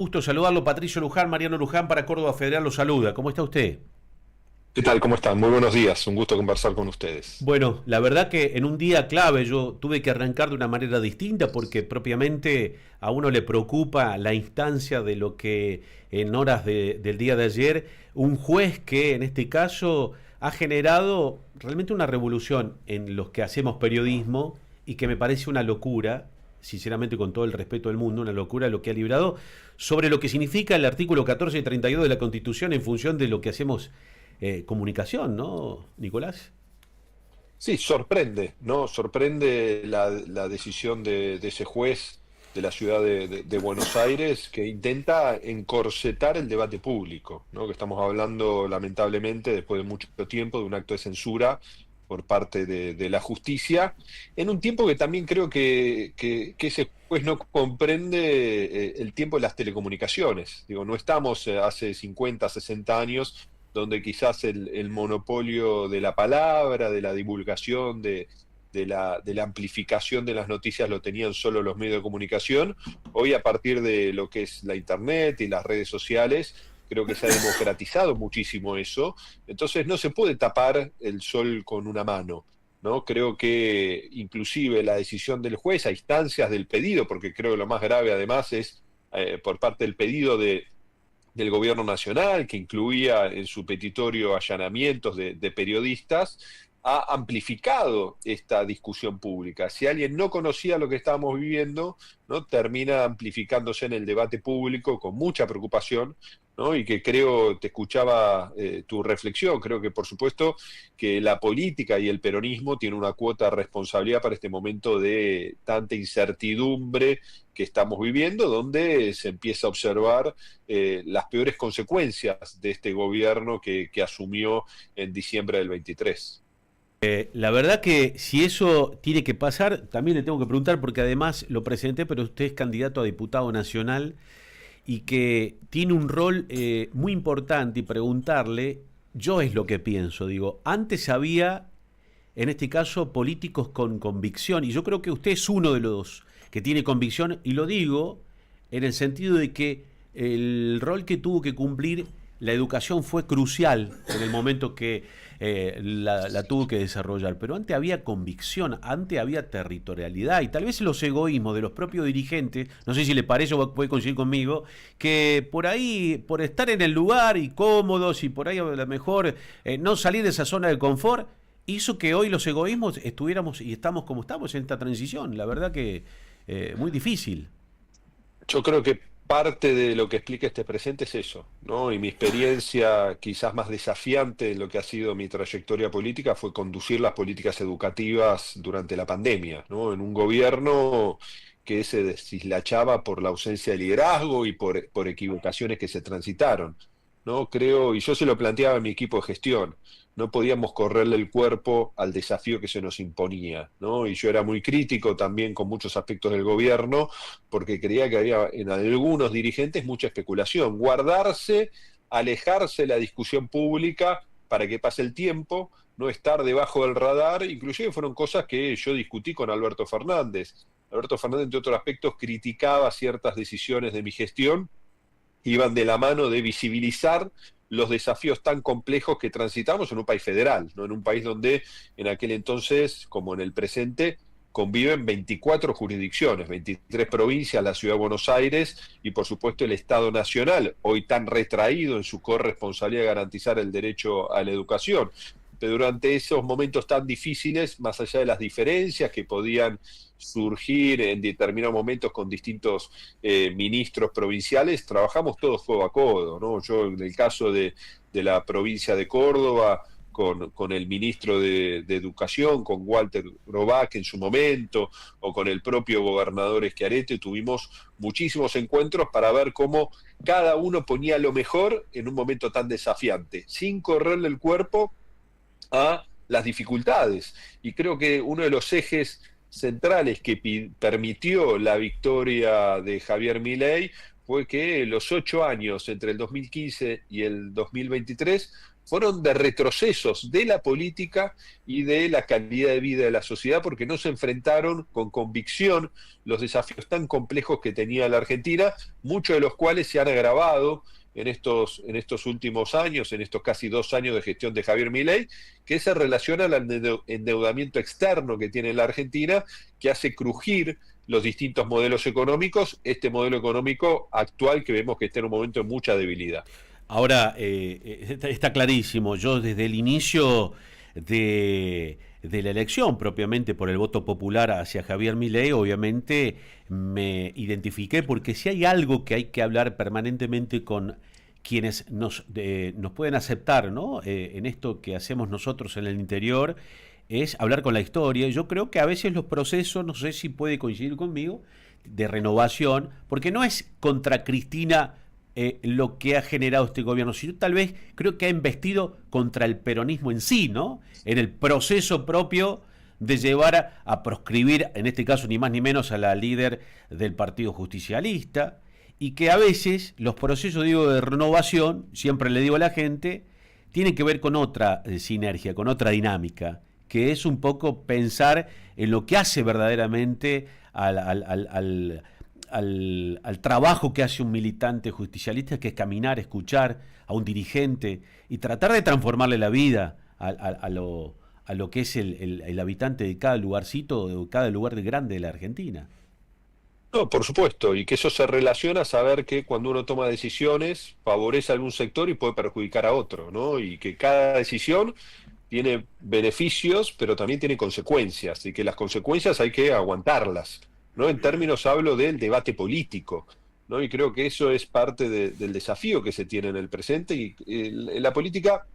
Gusto saludarlo, Patricio Luján, Mariano Luján para Córdoba Federal lo saluda. ¿Cómo está usted? ¿Qué tal? ¿Cómo están? Muy buenos días. Un gusto conversar con ustedes. Bueno, la verdad que en un día clave yo tuve que arrancar de una manera distinta porque propiamente a uno le preocupa la instancia de lo que en horas del día de ayer, un juez que en este caso ha generado realmente una revolución en los que hacemos periodismo y que me parece una locura, sinceramente con todo el respeto del mundo, una locura lo que ha librado sobre lo que significa el artículo 1432 de la Constitución en función de lo que hacemos comunicación, ¿no, Nicolás? Sí, sorprende, ¿no? Sorprende la decisión de ese juez de la ciudad de Buenos Aires que intenta encorsetar el debate público, ¿no? Que estamos hablando, lamentablemente, después de mucho tiempo, de un acto de censura por parte de la justicia, en un tiempo que también creo que ese juez no comprende el tiempo de las telecomunicaciones. Digo, no estamos hace 50, 60 años donde quizás el monopolio de la palabra, de la divulgación, de la amplificación de las noticias lo tenían solo los medios de comunicación. Hoy, a partir de lo que es la Internet y las redes sociales, creo que se ha democratizado muchísimo eso. Entonces no se puede tapar el sol con una mano, ¿no? Creo que inclusive la decisión del juez a instancias del pedido, porque creo que lo más grave además es por parte del pedido del gobierno nacional, que incluía en su petitorio allanamientos de periodistas, ha amplificado esta discusión pública. Si alguien no conocía lo que estábamos viviendo, ¿no? Termina amplificándose en el debate público con mucha preocupación, ¿no? Y que creo, te escuchaba tu reflexión, creo que por supuesto que la política y el peronismo tienen una cuota de responsabilidad para este momento de tanta incertidumbre que estamos viviendo, donde se empieza a observar las peores consecuencias de este gobierno que asumió en diciembre del 23. La verdad que si eso tiene que pasar, también le tengo que preguntar porque además lo presenté, pero usted es candidato a diputado nacional y que tiene un rol muy importante y preguntarle, yo es lo que pienso, digo, antes había, en este caso, políticos con convicción y yo creo que usted es uno de los que tiene convicción y lo digo en el sentido de que el rol que tuvo que cumplir la educación fue crucial en el momento que la tuvo que desarrollar, pero antes había convicción, antes había territorialidad y tal vez los egoísmos de los propios dirigentes, no sé si le parece o puede coincidir conmigo, que por ahí, por estar en el lugar y cómodos y por ahí a lo mejor no salir de esa zona de confort, hizo que hoy los egoísmos estuviéramos y estamos como estamos en esta transición, la verdad que muy difícil. Yo creo que parte de lo que explica este presente es eso, ¿no? Y mi experiencia quizás más desafiante en lo que ha sido mi trayectoria política fue conducir las políticas educativas durante la pandemia, ¿no? En un gobierno que se deslachaba por la ausencia de liderazgo y por equivocaciones que se transitaron, ¿no? Creo, y yo se lo planteaba a mi equipo de gestión, no podíamos correrle el cuerpo al desafío que se nos imponía, ¿no? Y yo era muy crítico también con muchos aspectos del gobierno porque creía que había en algunos dirigentes mucha especulación. Guardarse, alejarse de la discusión pública para que pase el tiempo, no estar debajo del radar, inclusive fueron cosas que yo discutí con Alberto Fernández. Alberto Fernández, entre otros aspectos, criticaba ciertas decisiones de mi gestión, iban de la mano de visibilizar los desafíos tan complejos que transitamos en un país federal, ¿no? En un país donde en aquel entonces, como en el presente, conviven 24 jurisdicciones, 23 provincias, la ciudad de Buenos Aires y por supuesto el Estado Nacional, hoy tan retraído en su corresponsabilidad de garantizar el derecho a la educación. Pero durante esos momentos tan difíciles, más allá de las diferencias que podían surgir en determinados momentos con distintos ministros provinciales, trabajamos todos codo a codo, ¿no? Yo en el caso de la provincia de Córdoba, con el ministro de Educación, con Walter Grobac en su momento, o con el propio gobernador Schiaretti, tuvimos muchísimos encuentros para ver cómo cada uno ponía lo mejor en un momento tan desafiante, sin correrle el cuerpo a las dificultades. Y creo que uno de los ejes centrales que permitió la victoria de Javier Milei fue que los 8 años entre el 2015 y el 2023 fueron de retrocesos de la política y de la calidad de vida de la sociedad, porque no se enfrentaron con convicción los desafíos tan complejos que tenía la Argentina, muchos de los cuales se han agravado en estos últimos años, en estos casi 2 años de gestión de Javier Milei, que se relaciona al endeudamiento externo que tiene la Argentina, que hace crujir los distintos modelos económicos, este modelo económico actual que vemos que está en un momento de mucha debilidad. Ahora, está clarísimo, yo desde el inicio de la elección, propiamente por el voto popular hacia Javier Milei, obviamente me identifiqué, porque si hay algo que hay que hablar permanentemente con quienes nos pueden aceptar, ¿no? En esto que hacemos nosotros en el interior, es hablar con la historia. Yo creo que a veces los procesos, no sé si puede coincidir conmigo, de renovación, porque no es contra Cristina lo que ha generado este gobierno, sino tal vez creo que ha embestido contra el peronismo en sí, ¿no? En el proceso propio de llevar a proscribir, en este caso ni más ni menos, a la líder del Partido Justicialista, y que a veces los procesos, digo, de renovación, siempre le digo a la gente, tienen que ver con otra sinergia, con otra dinámica, que es un poco pensar en lo que hace verdaderamente al trabajo que hace un militante justicialista, que es caminar, escuchar a un dirigente y tratar de transformarle la vida a lo que es el habitante de cada lugarcito, de cada lugar grande de la Argentina. No, por supuesto, y que eso se relaciona a saber que cuando uno toma decisiones favorece a algún sector y puede perjudicar a otro, ¿no? Y que cada decisión tiene beneficios, pero también tiene consecuencias, y que las consecuencias hay que aguantarlas, ¿no? En términos hablo del debate político, ¿no? Y creo que eso es parte del desafío que se tiene en el presente, y en la política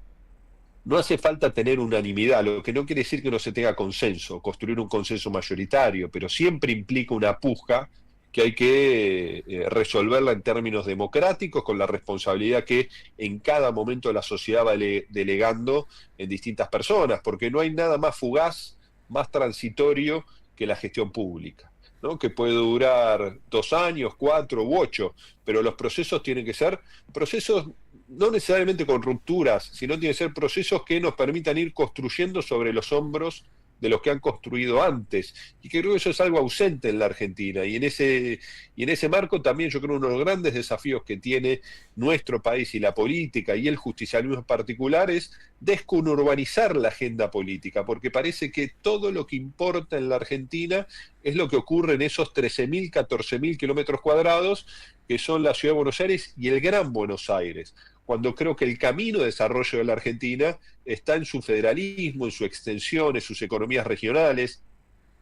no hace falta tener unanimidad, lo que no quiere decir que no se tenga consenso, construir un consenso mayoritario, pero siempre implica una puja que hay que resolverla en términos democráticos, con la responsabilidad que en cada momento la sociedad va delegando en distintas personas, porque no hay nada más fugaz, más transitorio que la gestión pública, ¿no? Que puede durar 2 años, 4 u 8, pero los procesos tienen que ser procesos no necesariamente con rupturas, sino tienen que ser procesos que nos permitan ir construyendo sobre los hombros de los que han construido antes, y que creo que eso es algo ausente en la Argentina, y en ese marco también yo creo uno de los grandes desafíos que tiene nuestro país y la política y el justicialismo en particular es desconurbanizar la agenda política, porque parece que todo lo que importa en la Argentina es lo que ocurre en esos 13.000, 14.000 kilómetros cuadrados que son la Ciudad de Buenos Aires y el Gran Buenos Aires, cuando creo que el camino de desarrollo de la Argentina está en su federalismo, en su extensión, en sus economías regionales,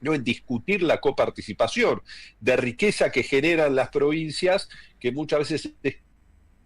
no en discutir la coparticipación de riqueza que generan las provincias, que muchas veces es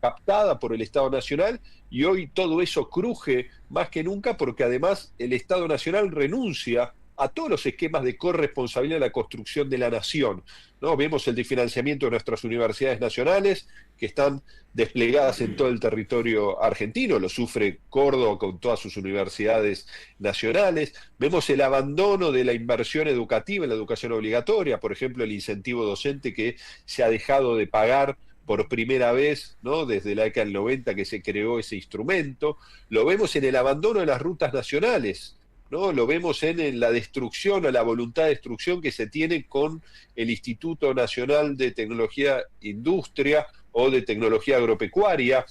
captada por el Estado Nacional, y hoy todo eso cruje más que nunca porque además el Estado Nacional renuncia a todos los esquemas de corresponsabilidad en la construcción de la nación, ¿no? Vemos el desfinanciamiento de nuestras universidades nacionales, que están desplegadas en todo el territorio argentino, lo sufre Córdoba con todas sus universidades nacionales. Vemos el abandono de la inversión educativa en la educación obligatoria, por ejemplo, el incentivo docente que se ha dejado de pagar por primera vez, ¿no? Desde la década del 90 que se creó ese instrumento. Lo vemos en el abandono de las rutas nacionales, ¿no? Lo vemos en la destrucción o la voluntad de destrucción que se tiene con el Instituto Nacional de Tecnología e Industria o de Tecnología Agropecuaria,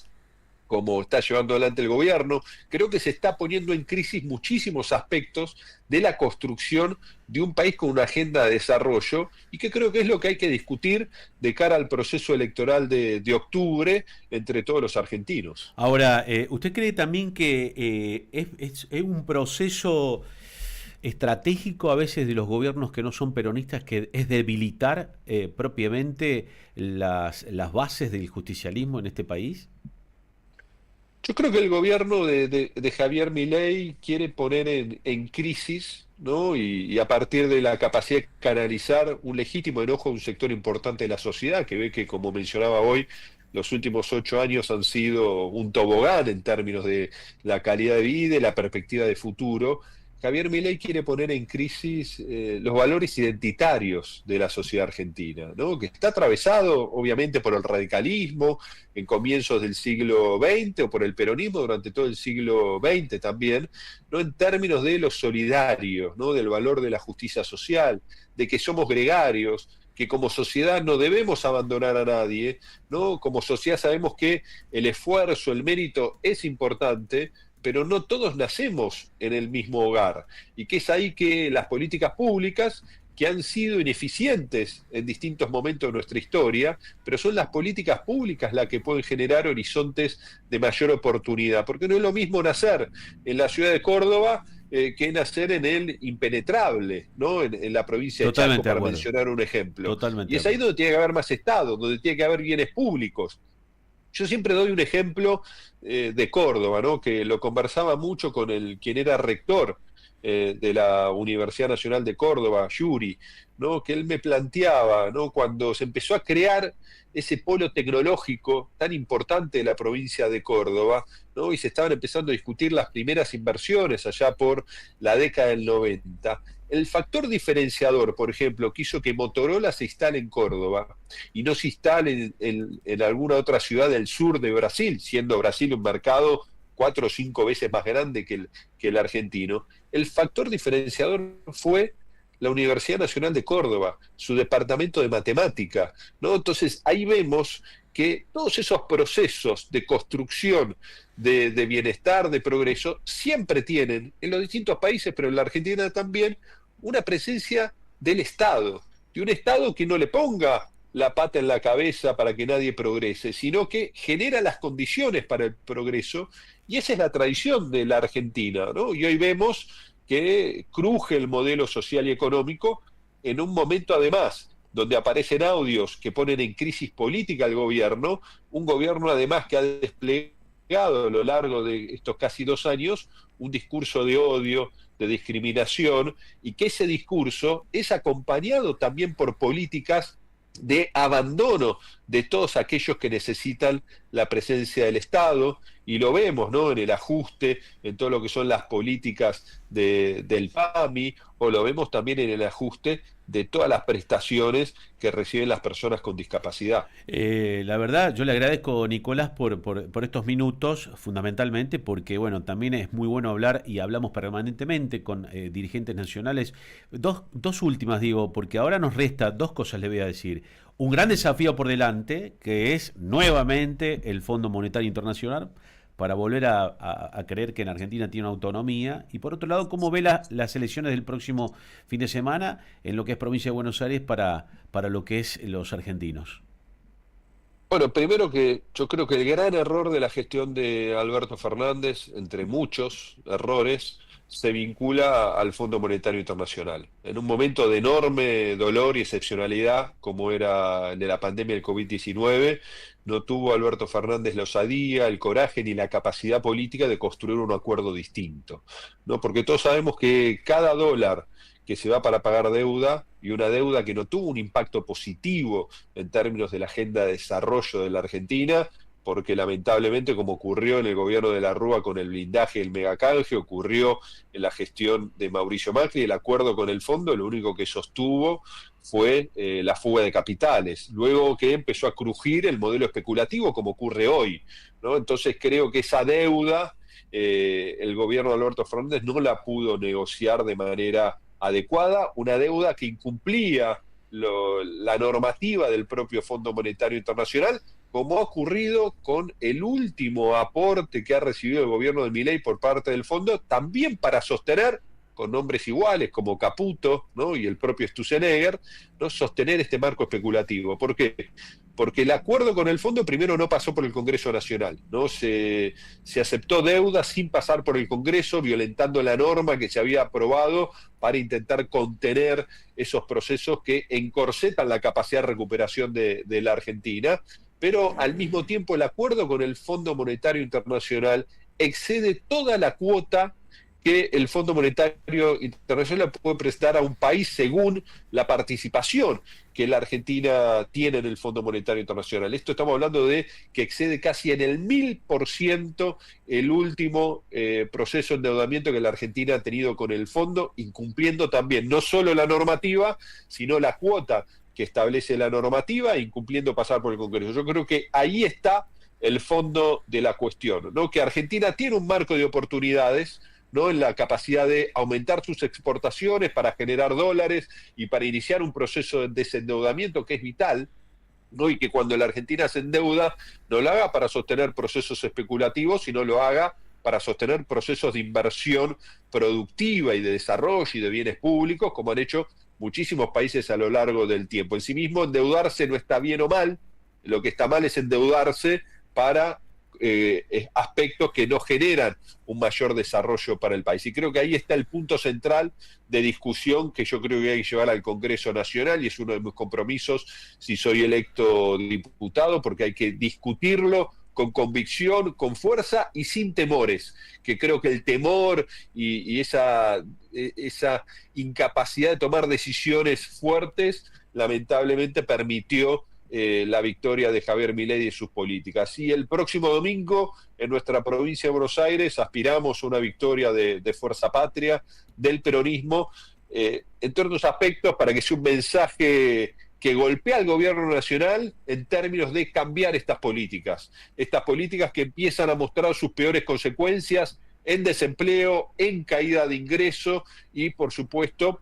como está llevando adelante el gobierno. Creo que se está poniendo en crisis muchísimos aspectos de la construcción de un país con una agenda de desarrollo, y que creo que es lo que hay que discutir de cara al proceso electoral de octubre entre todos los argentinos. Ahora, ¿usted cree también que es un proceso estratégico a veces de los gobiernos que no son peronistas, que es debilitar propiamente las bases del justicialismo en este país? Yo creo que el gobierno de Javier Milei quiere poner en crisis, ¿no? Y a partir de la capacidad de canalizar un legítimo enojo de un sector importante de la sociedad, que ve que, como mencionaba hoy, los últimos 8 años han sido un tobogán en términos de la calidad de vida y la perspectiva de futuro. Javier Milei quiere poner en crisis los valores identitarios de la sociedad argentina, ¿no? Que está atravesado obviamente por el radicalismo en comienzos del siglo XX o por el peronismo durante todo el siglo XX también, ¿no? En términos de lo solidario, ¿no? Del valor de la justicia social, de que somos gregarios, que como sociedad no debemos abandonar a nadie, ¿no? Como sociedad sabemos que el esfuerzo, el mérito es importante, pero no todos nacemos en el mismo hogar, y que es ahí que las políticas públicas, que han sido ineficientes en distintos momentos de nuestra historia, pero son las políticas públicas las que pueden generar horizontes de mayor oportunidad, porque no es lo mismo nacer en la ciudad de Córdoba que nacer en el impenetrable, ¿no? En la provincia de Chaco, para mencionar un ejemplo. Totalmente. Y es ahí donde tiene que haber más Estado, donde tiene que haber bienes públicos. Yo siempre doy un ejemplo de Córdoba, ¿no? Que lo conversaba mucho con quien era rector de la Universidad Nacional de Córdoba, Yuri, ¿no? Que él me planteaba, ¿no? Cuando se empezó a crear ese polo tecnológico tan importante de la provincia de Córdoba, ¿no? Y se estaban empezando a discutir las primeras inversiones allá por la década del 90. El factor diferenciador, por ejemplo, que hizo que Motorola se instale en Córdoba y no se instale en alguna otra ciudad del sur de Brasil, siendo Brasil un mercado 4 o 5 veces más grande que el argentino, el factor diferenciador fue la Universidad Nacional de Córdoba, su departamento de matemática, ¿no? Entonces ahí vemos que todos esos procesos de construcción, de bienestar, de progreso, siempre tienen, en los distintos países, pero en la Argentina también, una presencia del Estado, de un Estado que no le ponga la pata en la cabeza para que nadie progrese, sino que genera las condiciones para el progreso, y esa es la tradición de la Argentina, ¿no? Y hoy vemos que cruje el modelo social y económico en un momento además donde aparecen audios que ponen en crisis política al gobierno, un gobierno además que ha desplegado a lo largo de estos casi 2 años un discurso de odio, de discriminación, y que ese discurso es acompañado también por políticas de abandono de todos aquellos que necesitan la presencia del Estado, y lo vemos, ¿no? En el ajuste, en todo lo que son las políticas del PAMI, o lo vemos también en el ajuste de todas las prestaciones que reciben las personas con discapacidad. La verdad, yo le agradezco, Nicolás, por estos minutos, fundamentalmente porque, bueno, también es muy bueno hablar, y hablamos permanentemente con dirigentes nacionales. Dos últimas, digo, porque ahora nos resta 2 cosas, le voy a decir. Un gran desafío por delante, que es nuevamente el Fondo Monetario Internacional, para volver a creer que en Argentina tiene una autonomía, y por otro lado, cómo ve las elecciones del próximo fin de semana en lo que es provincia de Buenos Aires para lo que es los argentinos. Bueno, primero que yo creo que el gran error de la gestión de Alberto Fernández, entre muchos errores, se vincula al Fondo Monetario Internacional. En un momento de enorme dolor y excepcionalidad, como era el de la pandemia del COVID-19, no tuvo Alberto Fernández la osadía, el coraje ni la capacidad política de construir un acuerdo distinto, ¿no? Porque todos sabemos que cada dólar que se va para pagar deuda, y una deuda que no tuvo un impacto positivo en términos de la agenda de desarrollo de la Argentina, porque lamentablemente, como ocurrió en el gobierno de la Rúa con el blindaje del megacanje, ocurrió en la gestión de Mauricio Macri, el acuerdo con el fondo lo único que sostuvo fue la fuga de capitales, luego que empezó a crujir el modelo especulativo como ocurre hoy, ¿no? Entonces creo que esa deuda el gobierno de Alberto Fernández no la pudo negociar de manera adecuada, una deuda que incumplía la normativa del propio Fondo Monetario Internacional, como ha ocurrido con el último aporte que ha recibido el gobierno de Milei por parte del fondo, también para sostener, con nombres iguales como Caputo, ¿no? Y el propio Sturzenegger, ¿no? Sostener este marco especulativo. ¿Por qué? Porque el acuerdo con el fondo primero no pasó por el Congreso Nacional, ¿no? Se aceptó deuda sin pasar por el Congreso, violentando la norma que se había aprobado para intentar contener esos procesos que encorsetan la capacidad de recuperación de la Argentina. Pero al mismo tiempo el acuerdo con el Fondo Monetario Internacional excede toda la cuota que el Fondo Monetario Internacional puede prestar a un país según la participación que la Argentina tiene en el Fondo Monetario Internacional. Esto estamos hablando de que excede casi en el 1000% el último proceso de endeudamiento que la Argentina ha tenido con el fondo, incumpliendo también no solo la normativa, sino la cuota que establece la normativa, incumpliendo pasar por el Congreso. Yo creo que ahí está el fondo de la cuestión, ¿no? Que Argentina tiene un marco de oportunidades, ¿no? En la capacidad de aumentar sus exportaciones para generar dólares y para iniciar un proceso de desendeudamiento que es vital, ¿no? Y que cuando la Argentina se endeuda no lo haga para sostener procesos especulativos, sino lo haga para sostener procesos de inversión productiva y de desarrollo y de bienes públicos, como han hecho muchísimos países a lo largo del tiempo. En sí mismo, endeudarse no está bien o mal, lo que está mal es endeudarse para aspectos que no generan un mayor desarrollo para el país. Y creo que ahí está el punto central de discusión que yo creo que hay que llevar al Congreso Nacional, y es uno de mis compromisos si soy electo diputado, porque hay que discutirlo con convicción, con fuerza y sin temores, que creo que el temor y esa incapacidad de tomar decisiones fuertes lamentablemente permitió la victoria de Javier Milei y sus políticas. Y el próximo domingo, en nuestra provincia de Buenos Aires, aspiramos a una victoria de Fuerza Patria, del peronismo, entre otros aspectos, para que sea un mensaje que golpea al gobierno nacional en términos de cambiar estas políticas que empiezan a mostrar sus peores consecuencias en desempleo, en caída de ingreso y, por supuesto,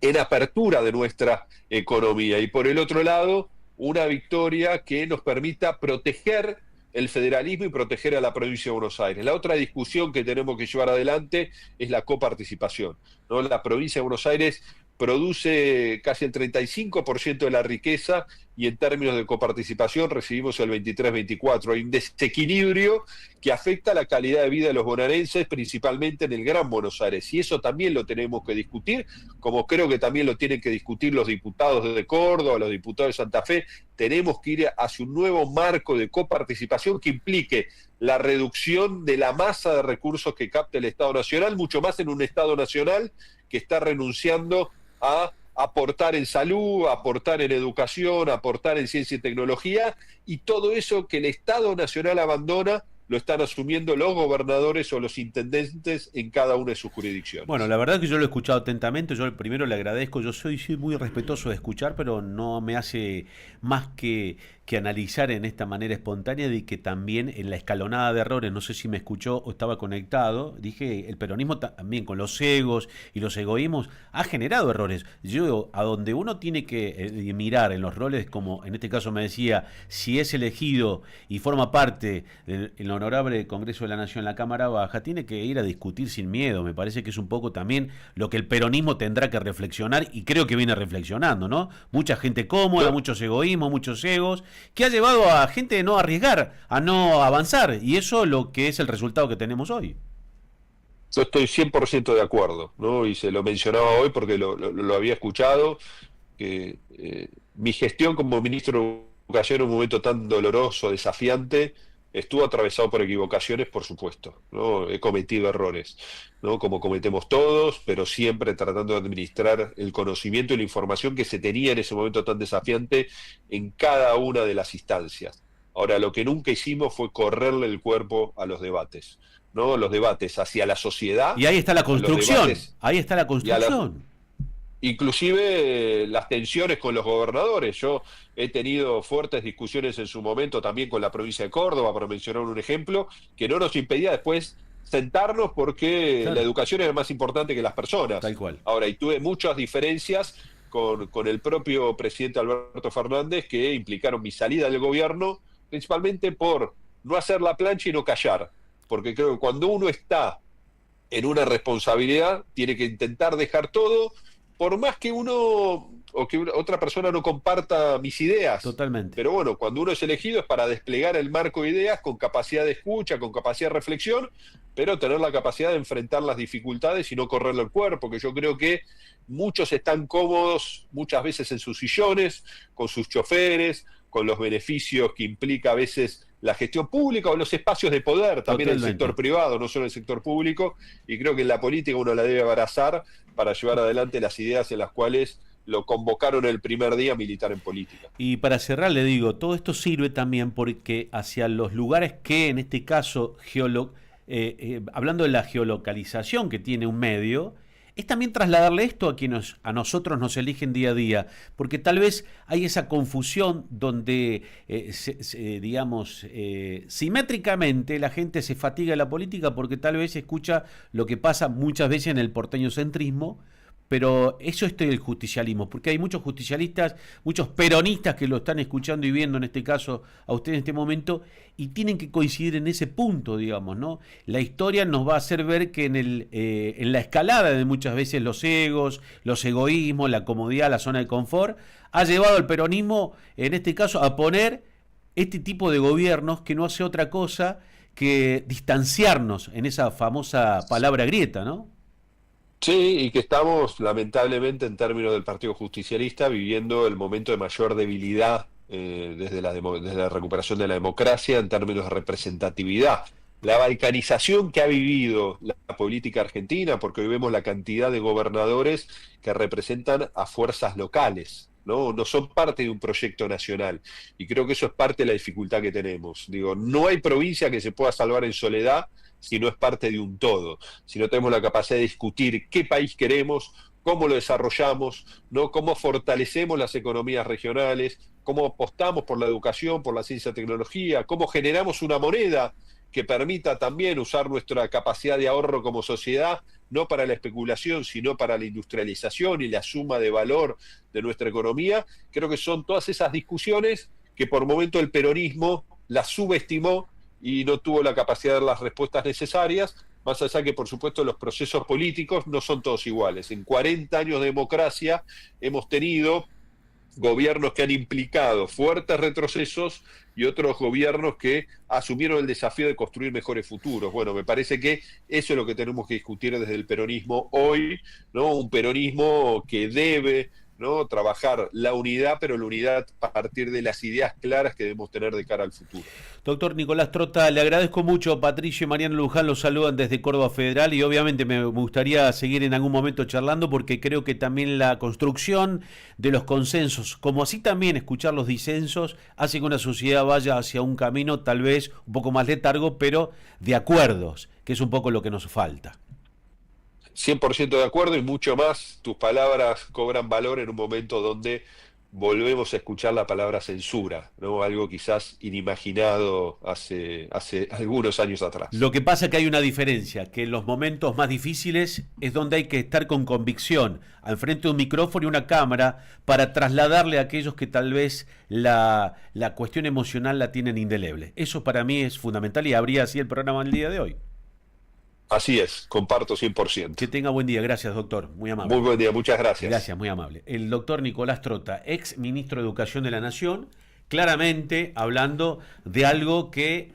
en apertura de nuestra economía. Y por el otro lado, una victoria que nos permita proteger el federalismo y proteger a la provincia de Buenos Aires. La otra discusión que tenemos que llevar adelante es la coparticipación, ¿no? La provincia de Buenos Aires produce casi el 35% de la riqueza y en términos de coparticipación recibimos el 23-24%. Hay un desequilibrio que afecta la calidad de vida de los bonaerenses, principalmente en el Gran Buenos Aires. Y eso también lo tenemos que discutir, como creo que también lo tienen que discutir los diputados de Córdoba, los diputados de Santa Fe. Tenemos que ir hacia un nuevo marco de coparticipación que implique la reducción de la masa de recursos que capta el Estado Nacional, mucho más en un Estado Nacional que está renunciando a aportar en salud, aportar en educación, aportar en ciencia y tecnología, y todo eso que el Estado Nacional abandona lo están asumiendo los gobernadores o los intendentes en cada una de sus jurisdicciones. Bueno, la verdad que yo lo he escuchado atentamente, yo primero le agradezco, yo soy muy respetuoso de escuchar, pero no me hace más que analizar en esta manera espontánea de que también en la escalonada de errores, no sé si me escuchó o estaba conectado, dije, el peronismo también con los egos y los egoísmos ha generado errores. Yo, a donde uno tiene que mirar en los roles, como en este caso me decía, si es elegido y forma parte del honorable Congreso de la Nación, la Cámara Baja, tiene que ir a discutir sin miedo. Me parece que es un poco también lo que el peronismo tendrá que reflexionar, y creo que viene reflexionando, ¿no? Mucha gente cómoda, muchos egoísmos, muchos egos, que ha llevado a gente a no arriesgar, a no avanzar, y eso es lo que es el resultado que tenemos hoy. Yo estoy 100% de acuerdo, ¿no? Y se lo mencionaba hoy porque lo había escuchado, que mi gestión como ministro de Educación en un momento tan doloroso, desafiante, estuvo atravesado por equivocaciones, por supuesto, ¿no? He cometido errores, ¿no? Como cometemos todos, pero siempre tratando de administrar el conocimiento y la información que se tenía en ese momento tan desafiante en cada una de las instancias. Ahora, lo que nunca hicimos fue correrle el cuerpo a los debates, ¿no? Los debates hacia la sociedad. Y ahí está la construcción, ahí está la construcción. Inclusive las tensiones con los gobernadores. Yo he tenido fuertes discusiones en su momento también con la provincia de Córdoba, para mencionar un ejemplo, que no nos impedía después sentarnos porque claro, la educación era más importante que las personas. Tal cual. Ahora, y tuve muchas diferencias con el propio presidente Alberto Fernández que implicaron mi salida del gobierno, principalmente por no hacer la plancha y no callar. Porque creo que cuando uno está en una responsabilidad, tiene que intentar dejar todo, por más que uno o que otra persona no comparta mis ideas. Totalmente. Pero bueno, cuando uno es elegido es para desplegar el marco de ideas con capacidad de escucha, con capacidad de reflexión, pero tener la capacidad de enfrentar las dificultades y no correrle el cuerpo, que yo creo que muchos están cómodos muchas veces en sus sillones, con sus choferes, con los beneficios que implica a veces la gestión pública o los espacios de poder, también el sector privado, no solo el sector público, y creo que en la política uno la debe abrazar para llevar adelante las ideas en las cuales lo convocaron el primer día a militar en política. Y para cerrar le digo, todo esto sirve también porque hacia los lugares que en este caso, hablando de la geolocalización que tiene un medio, es también trasladarle esto a quienes a nosotros nos eligen día a día, porque tal vez hay esa confusión donde, digamos, simétricamente la gente se fatiga de la política porque tal vez escucha lo que pasa muchas veces en el porteñocentrismo, pero eso es el justicialismo, porque hay muchos justicialistas, muchos peronistas que lo están escuchando y viendo en este caso a usted en este momento y tienen que coincidir en ese punto, digamos, ¿no? La historia nos va a hacer ver que en la escalada de muchas veces los egos, los egoísmos, la comodidad, la zona de confort, ha llevado al peronismo, en este caso, a poner este tipo de gobiernos que no hace otra cosa que distanciarnos en esa famosa palabra grieta, ¿no? Sí, y que estamos, lamentablemente, en términos del Partido Justicialista, viviendo el momento de mayor debilidad desde la recuperación de la democracia en términos de representatividad. La balcanización que ha vivido la política argentina, porque hoy vemos la cantidad de gobernadores que representan a fuerzas locales, ¿no? No son parte de un proyecto nacional. Y creo que eso es parte de la dificultad que tenemos. Digo, no hay provincia que se pueda salvar en soledad si no es parte de un todo, si no tenemos la capacidad de discutir qué país queremos, cómo lo desarrollamos, ¿no? Cómo fortalecemos las economías regionales, cómo apostamos por la educación, por la ciencia y tecnología, cómo generamos una moneda que permita también usar nuestra capacidad de ahorro como sociedad, no para la especulación, sino para la industrialización y la suma de valor de nuestra economía. Creo que son todas esas discusiones que por momento el peronismo las subestimó y no tuvo la capacidad de dar las respuestas necesarias, más allá que, por supuesto, los procesos políticos no son todos iguales. En 40 años de democracia hemos tenido gobiernos que han implicado fuertes retrocesos y otros gobiernos que asumieron el desafío de construir mejores futuros. Bueno, me parece que eso es lo que tenemos que discutir desde el peronismo hoy, ¿no? Un peronismo que debe, ¿no?, trabajar la unidad, pero la unidad a partir de las ideas claras que debemos tener de cara al futuro. Doctor Nicolás Trota, le agradezco mucho. Patricio y Mariano Luján los saludan desde Córdoba Federal y obviamente me gustaría seguir en algún momento charlando porque creo que también la construcción de los consensos, como así también escuchar los disensos, hace que una sociedad vaya hacia un camino tal vez un poco más letargo, pero de acuerdos, que es un poco lo que nos falta. 100% de acuerdo y mucho más, tus palabras cobran valor en un momento donde volvemos a escuchar la palabra censura, ¿no? Algo quizás inimaginado hace algunos años atrás. Lo que pasa es que hay una diferencia, que en los momentos más difíciles es donde hay que estar con convicción, al frente de un micrófono y una cámara, para trasladarle a aquellos que tal vez la cuestión emocional la tienen indeleble. Eso para mí es fundamental y habría así el programa el día de hoy. Así es, comparto 100%. Que tenga buen día, gracias doctor, muy amable. Muy buen día, muchas gracias. Gracias, muy amable. El doctor Nicolás Trota, ex ministro de Educación de la Nación, claramente hablando de algo que